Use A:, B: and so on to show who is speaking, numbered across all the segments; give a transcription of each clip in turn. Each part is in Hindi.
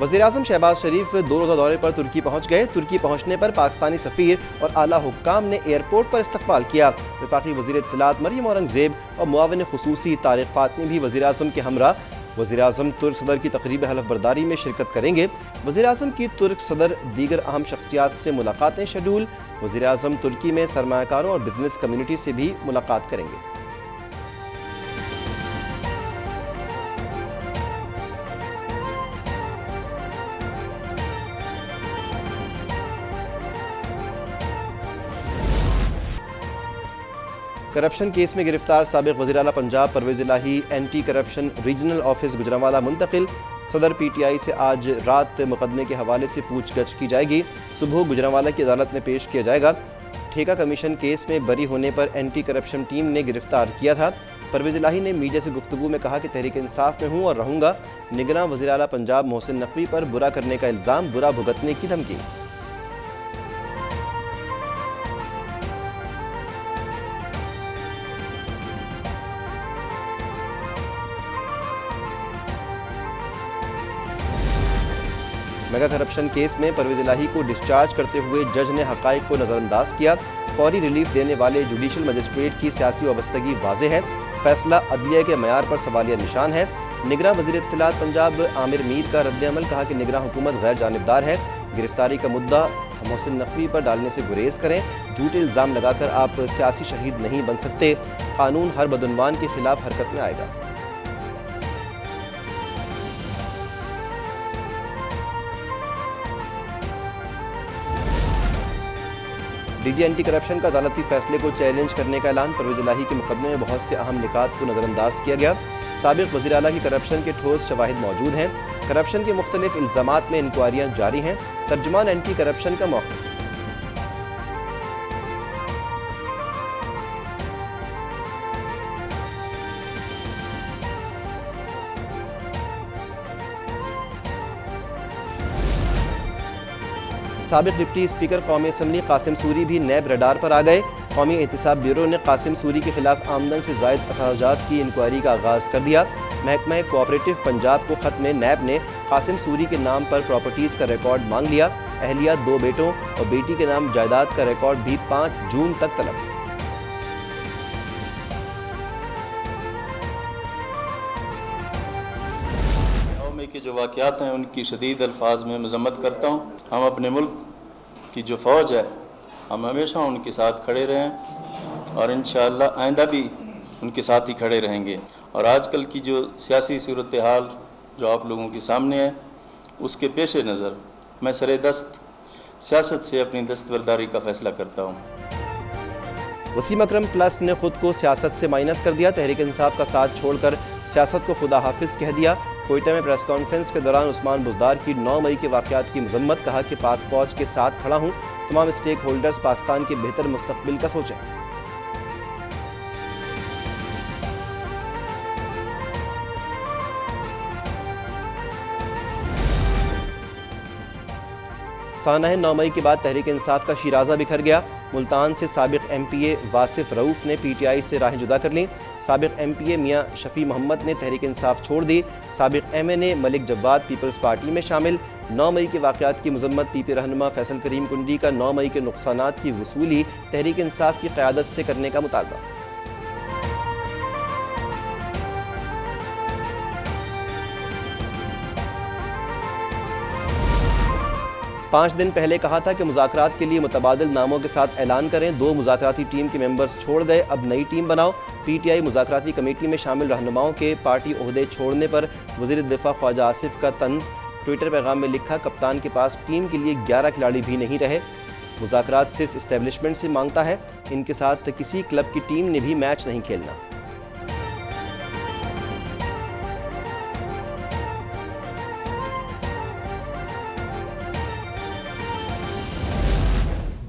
A: वज़ीर-ए-आज़म शहबाज शरीफ 2 रोज़ा दौरे पर तुर्की पहुँच गए। तुर्की पहुँचने पर पाकिस्तानी सफ़ीर और आला हुक्काम ने एयरपोर्ट पर इस्तकबाल किया। वफाकी वज़ीर इत्तलात मरियम औरंगज़ेब और मुआविन ख़ुसूसी तारिक फ़ातमी भी वज़ीर-ए-आज़म के हमरा वज़ीर-ए-आज़म तुर्क सदर की तक़रीब हलफ बरदारी में शिरकत करेंगे। वज़ीर-ए-आज़म की तुर्क सदर दीगर अहम शख्सियात से मुलाकातें शेड्यूल। वज़ीर-ए-आज़म तुर्की में सरमायाकारों और बिजनेस कम्युनिटी से भी मुलाकात करेंगे। करप्शन केस में गिरफ्तार साबिक़ वज़ीर आला Punjab Parvez Elahi anti corruption regional office Gujranwala मुंतकिल। सदर PTI से आज रात मुकदमे के हवाले से पूछगछ की जाएगी। सुबह गुजरांवाला की अदालत में पेश किया जाएगा। ठेका कमीशन केस में बरी होने पर एंटी करप्शन टीम ने गिरफ्तार किया था। परवेज़ इलाही ने मीडिया से गुफ्तगू में कहा कि तहरीक इंसाफ में हूँ और रहूँगा। निगरान वज़ीर आला पंजाब मोहसिन नकवी पर बुरा करने का इल्ज़ाम, बुरा भुगतने की धमकी। मेगा करप्शन केस में परवेज़ इलाही को डिस्चार्ज करते हुए जज ने हक़ाइक़ को नज़रअंदाज किया। फौरी रिलीफ देने वाले जुडिशल मजिस्ट्रेट की सियासी वाबस्तगी वाज़ेह है। फैसला अदलिया के मयार पर सवालिया निशान है। निगरान वज़ीर इत्तलात पंजाब आमिर मीर का रद्द-ए-अमल, कहा कि निगरान हुकूमत गैर जानिबदार है। गिरफ्तारी का मुद्दा मोहसिन नकवी पर डालने से गुरेज करें। झूठे इल्ज़ाम लगाकर आप सियासी शहीद नहीं बन सकते। कानून हर बदउनवान के खिलाफ हरकत में आएगा। DG एंटी करप्शन का अदालती फैसले को चैलेंज करने का ऐलान। परवेज़ इलाही के मुकदमे में बहुत से अहम निकात को नज़रअंदाज किया गया। साबिक़ वज़ीर आला की करप्शन के ठोस शवाहिद मौजूद हैं। करप्शन के मुख्तलिफ इल्ज़ामात में इंक्वायरियाँ जारी हैं। तर्जुमान एंटी करप्शन का मौक़िफ़। साबिक़ डिप्टी स्पीकर कौमी असम्बली कासिम सूरी भी नैब रडार पर आ गए। कौमी एहतिसाब ब्यूरो ने कासिम सूरी के खिलाफ आमदन से ज़ायद अखराजात की इंक्वायरी का आगाज़ कर दिया। महकमा कोऑपरेटिव पंजाब को ख़त में नैब ने कासिम सूरी के नाम पर प्रॉपर्टीज़ का रिकॉर्ड मांग लिया। अहलिया 2 बेटों और बेटी के नाम जायदाद का रिकॉर्ड भी 5 जून तक तलब।
B: के जो वाक़यात हैं उनकी शदीद अल्फाज में मज़म्मत करता हूँ। हम अपने मुल्क की जो फ़ौज है, हम हमेशा उनके साथ खड़े रहें और इंशाअल्लाह आइंदा भी उनके साथ ही खड़े रहेंगे। और आजकल की जो सियासी सूरत हाल जो आप लोगों के सामने है, उसके पेश नज़र मैं सरेदस्त सियासत से अपनी दस्तबरदारी का फ़ैसला करता हूँ।
A: वसीम अकरम प्लस ने खुद को सियासत से माइनस कर दिया। तहरीक इंसाफ का साथ छोड़कर सियासत को खुदा हाफिज कह दिया। कोयटा में प्रेस कॉन्फ्रेंस के दौरान उस्मान बुज़दार की 9 मई के वाक़यात की मज़म्मत, कहा कि पाक फ़ौज के साथ खड़ा हूँ। तमाम स्टेक होल्डर्स पाकिस्तान के बेहतर मुस्तक़बिल का सोचें। सानह 9 मई के बाद तहरीक इंसाफ का शिराजा बिखर गया। मुल्तान से साबिक़ MPA वासिफ रऊफ़ ने PTI से राहें जुदा कर लीं। साबिक़ MPA मियाँ शफ़ी मोहम्मद ने तहरीक इंसाफ छोड़ दी। साबिक़ MNA Malik Jawad Peoples Party में शामिल। 9 मई के वाक़यात की मज़म्मत। PP रहनुमा फैसल करीम कुंडी का 9 मई के नुकसानात की वसूली तहरीक इंसाफ की क़यादत से करने का मुतालबा। 5 दिन पहले कहा था कि मुज़ाकरात के लिए मुतबादिल नामों के साथ ऐलान करें। 2 मुज़ाकराती टीम के मेंबर्स छोड़ गए, अब नई टीम बनाओ। PTI मुज़ाकराती कमेटी में शामिल रहनुमाओं के पार्टी ओहदे छोड़ने पर वज़ीर दिफ़ा ख्वाजा आसिफ का तंज़। ट्विटर पैगाम में लिखा, कप्तान के पास टीम के लिए 11 खिलाड़ी भी नहीं रहे। मुज़ाकरात सिर्फ इस्टेब्लिशमेंट से मांगता है, इनके साथ किसी क्लब की टीम ने भी मैच नहीं खेलना।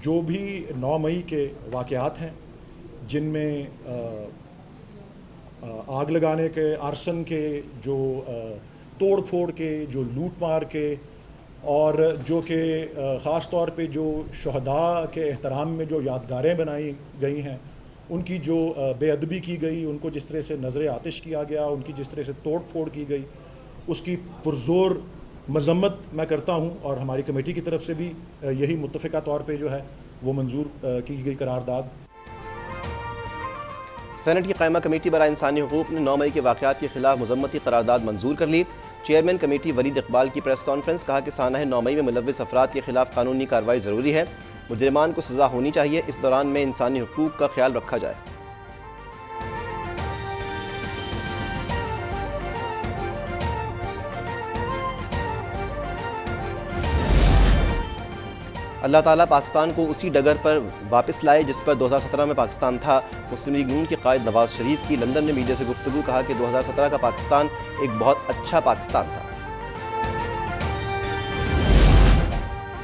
C: जो भी 9 मई के वाक़यात हैं, जिनमें आग लगाने के, आर्सन के, जो तोड़ फोड़ के, जो लूट मार के, और जो कि ख़ास तौर पे जो शहदा के एहतराम में जो यादगारें बनाई गई हैं, उनकी जो बेअदबी की गई, उनको जिस तरह से नज़र आतिश किया गया, उनकी जिस तरह से तोड़ फोड़ की गई, उसकी पुरज़ोर मजम्मत मैं करता हूँ और हमारी कमेटी की तरफ से भी यही मुत्तफ़िका तौर पे जो है वो मंजूर की गई करारदाद।
A: सेनेट की कायमा कमेटी बराए इंसानी हुकूक ने 9 मई के वाक़यात के खिलाफ मजम्मती करारदाद मंजूर कर ली। चेयरमैन कमेटी वलीद इकबाल की प्रेस कॉन्फ्रेंस, कहा कि सानह 9 मई में मुलव्विस अफराद के खिलाफ कानूनी कार्रवाई ज़रूरी है, मुजरिमान को सज़ा होनी चाहिए, इस दौरान में इंसानी हुकूक का ख्याल रखा जाए। अल्लाह ताला पाकिस्तान को उसी डगर पर वापस लाए जिस पर 2017 में पाकिस्तान था। मुस्लिम लीग नून के कायद नवाज शरीफ की लंदन में मीडिया से गुफ्तगू, कहा कि 2017 का पाकिस्तान एक बहुत अच्छा पाकिस्तान था।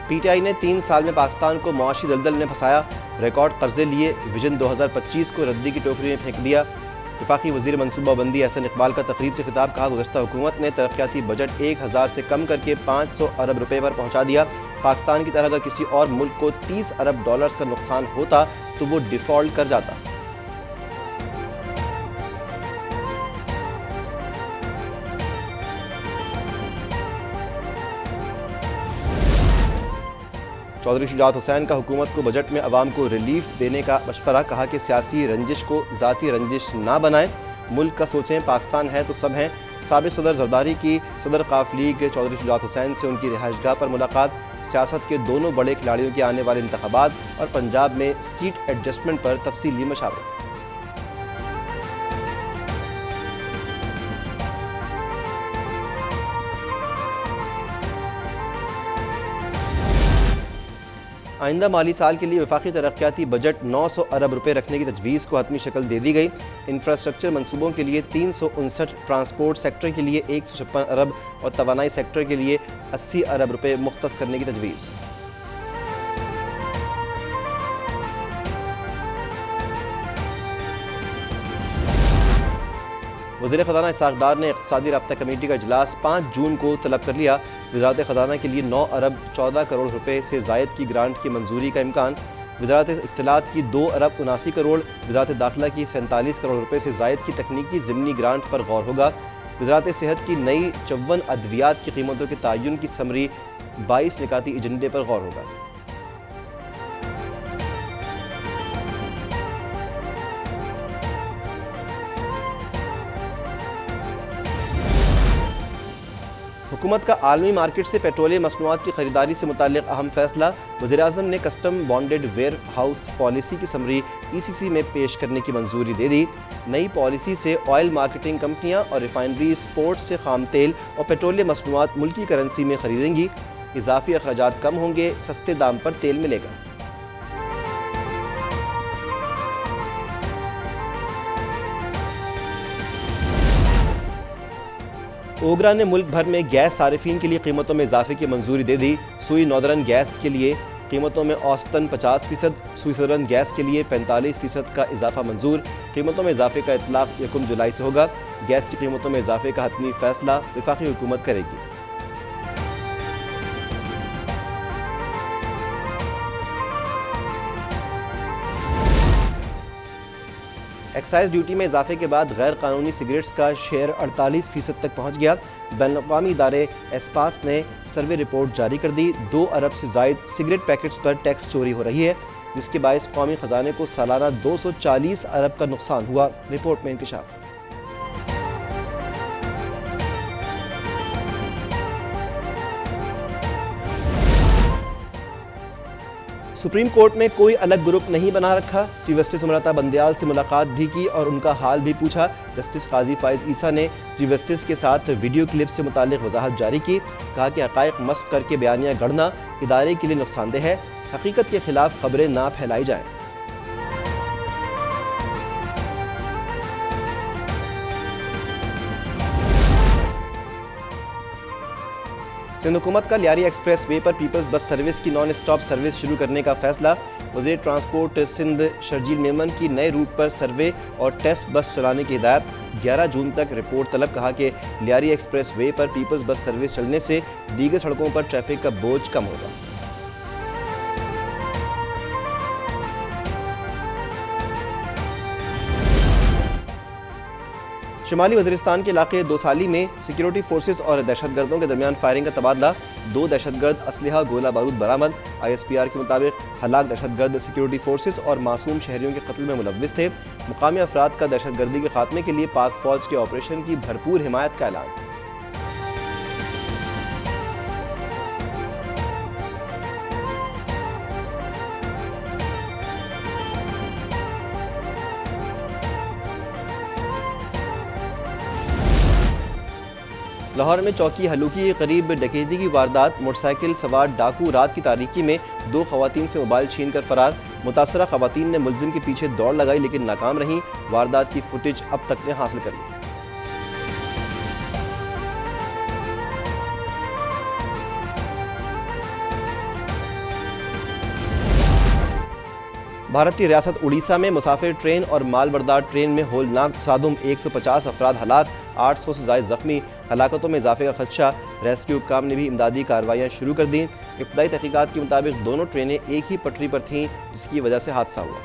A: PTI ने 3 साल में पाकिस्तान को मुआशी दलदल में फंसाया, रिकॉर्ड कर्जे लिए, विजन 2025 को रद्दी की टोकरी में फेंक दिया। वफाकी वज़ीर मनसूबाबंदी एहसन इकबाल का तकरीब से खिताब, कहा गुज़श्ता हुकूमत ने तरक्याती बजट 1000 से कम करके 500 अरब रुपए पर पहुँचा दिया। पाकिस्तान की तरह अगर किसी और मुल्क को 30 अरब डॉलर्स का नुकसान होता तो वो डिफ़ॉल्ट कर जाता। चौधरी शुजात हुसैन का हुकूमत को बजट में अवाम को रिलीफ देने का मशवरा, कहा कि सियासी रंजिश को ज़ाती रंजिश ना बनाएं, मुल्क का सोचें, पाकिस्तान है तो सब हैं। साबिक़ सदर जरदारी की सदर काफ लीग चौधरी शुजात हुसैन से उनकी रिहाइशगाह पर मुलाकात, सियासत के दोनों बड़े खिलाड़ियों के आने वाले इंतखाबात और पंजाब में सीट एडजस्टमेंट पर तफसीली मशावरत। आइंदा माली साल के लिए वफाकी तरक्याती बजट 900 अरब रुपए रखने की तजवीज़ को हतमी शक्ल दे दी गई। इंफ्रास्ट्रक्चर मनसूबों के लिए 359, ट्रांसपोर्ट सेक्टर के लिए 156 अरब और तवानाई सेक्टर के लिए 80 अरब रुपए मुख्तस करने की तजवीज़। वज़ीर ख़ज़ाना इसहाक़ डार ने इक़्तिसादी राब्ता कमेटी का इजलास 5 जून को तलब कर लिया। वज़ारत ख़ज़ाना के लिए 9 अरब 14 करोड़ रुपए से ज़ायद की ग्रांट की मंजूरी का इम्कान। वज़ारत इत्तलात की 2 अरब 79 करोड़, वज़ारत दाखिला की 47 करोड़ रुपए से ज़ायद की तकनीकी ज़िमनी ग्रांट पर गौर होगा। वज़ारत सेहत की नई 54 अद्वियात की कीमतों के तयन की समरी 22 निकाती एजेंडे पर गौर होगा। हुकूमत का आलमी मार्केट से पेट्रोलियम मसनूआत की खरीदारी से मुताल्लिक़ अहम फैसला, वज़ीर-ए-आज़म ने custom bonded warehouse policy की समरी ECC में पेश करने की मंजूरी दे दी। नई पॉलिसी से ऑयल मार्केटिंग कंपनियां और रिफाइनरी स्पोर्ट्स से खाम तेल और पेट्रोलियम मसनूआत मुल्की करेंसी में खरीदेंगी, इजाफी अखराजात कम होंगे, सस्ते दाम पर तेल मिलेगा। ओगरा ने मुल्क भर में गैस सारिफीन के लिए कीमतों में इजाफे की मंजूरी दे दी। सुई नॉर्दर्न गैस के लिए कीमतों में औसतन 50%, सुई सदर्न गैस के लिए 45% का इजाफा मंजूर। कीमतों में इजाफे का इतलाक 1 जुलाई से होगा। गैस की कीमतों में इजाफे का हतमी फैसला वफाकी हुकूमत करेगी। एक्साइज ड्यूटी में इजाफे के बाद गैर कानूनी सिगरेट्स का शेयर 48% तक पहुँच गया। बैनुल-अक़वामी इदारे एस्पास ने सर्वे रिपोर्ट जारी कर दी। 2 अरब से ज़ायद सिगरेट पैकेट्स पर टैक्स चोरी हो रही है, जिसके बायस कौमी ख़जाने को सालाना 240 अरब का नुकसान हुआ। रिपोर्ट में इंकशाफ। सुप्रीम कोर्ट में कोई अलग ग्रुप नहीं बना रखा। चीफ जस्टिस अमृता बंदयाल से मुलाकात भी की और उनका हाल भी पूछा। जस्टिस काजी फाइज ईसा ने चीफ जस्टिस के साथ वीडियो क्लिप से मुताल्लिक वजाहत जारी की। कहा कि हक़ाइक़ मस्क करके बयानियाँ गढ़ना इदारे के लिए नुकसानदेह है, हकीकत के खिलाफ खबरें ना फैलाई जाएँ। सिंध हुकूमत का लियारी एक्सप्रेस वे पर पीपल्स बस सर्विस की नॉन स्टॉप सर्विस शुरू करने का फैसला। वज़ीर ट्रांसपोर्ट सिंध शर्जील मेमन की नए रूट पर सर्वे और टेस्ट बस चलाने की हिदायत। 11 जून तक रिपोर्ट तलब। कहा कि लियारी एक्सप्रेस वे पर पीपल्स बस सर्विस चलने से दीगर सड़कों पर ट्रैफिक का बोझ कम होगा। शुमाली वज़ीरिस्तान के इलाके दोसाली में सिक्योरिटी फोर्सेस और दहशतगर्दों के दरमियान फायरिंग का तबादला। 2 दहशतगर्द, असलहा, गोला बारूद बरामद। ISPR के मुताबिक हलाक दहशतगर्द सिक्योरिटी फोर्सेस और मासूम शहरियों के कत्ल में मुलव्विस थे। मुकामी अफराद का दहशतगर्दी के खात्मे के लिए पाक फौज के ऑपरेशन की भरपूर हिमायत का ऐलान। लाहौर में चौकी हलूकी के करीब डकैती की वारदात। मोटरसाइकिल सवार डाकू रात की तारीकी में 2 खवातीन से मोबाइल छीन कर फरार। मुतासरा खवातीन ने मुलजिम के पीछे दौड़ लगाई लेकिन नाकाम रहीं। वारदात की फुटेज अब तक ने हासिल कर ली। भारत की रियासत उड़ीसा में मुसाफिर ट्रेन और मालबरदार ट्रेन में होलनाक तसादुम। 150 अफराद हलाक, 800 से ज़ायद ज़ख्मी। हलाकतों में इजाफे का खदशा। रेस्क्यू काम ने भी इमदादी कार्रवाइयाँ शुरू कर दी। इब्तदाई तहकीकात के मुताबिक दोनों ट्रेनें एक ही पटरी पर थीं, जिसकी वजह से हादसा हुआ।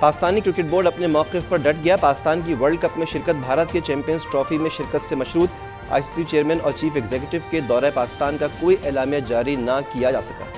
A: पाकिस्तानी क्रिकेट बोर्ड अपने मौक़िफ़ पर डट गया। पाकिस्तान की वर्ल्ड कप में शिरकत भारत के चैंपियंस ट्रॉफी में शिरकत से मशरूत। ICC चेयरमैन और चीफ एग्जीक्यूटिव के दौरे पाकिस्तान का कोई एलामिया जारी ना किया जा सका।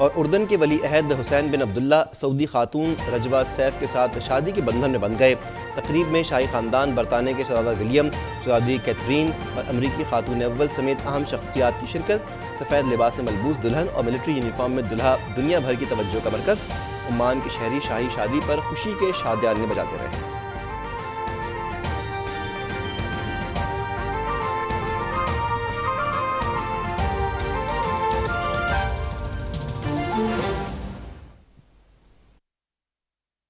A: और उर्दन के वली अहद हुसैन बिन अब्दुल्ला सऊदी खातून रजवा सैफ के साथ शादी के बंधन में बंध गए। तकरीब में शाही खानदान, बरतानिया के शहजादा विलियम, शहजादी कैथरीन और अमरीकी खातून अव्वल समेत अहम शख्सियात की शिरकत। सफ़ेद लिबास में मलबूस दुल्हन और मिलिट्री यूनिफॉर्म में दुल्हा दुनिया भर की तवज्जो का मरकज़। ओमान के शहरी शाही शादी पर खुशी के शादियाने बजाते रहे।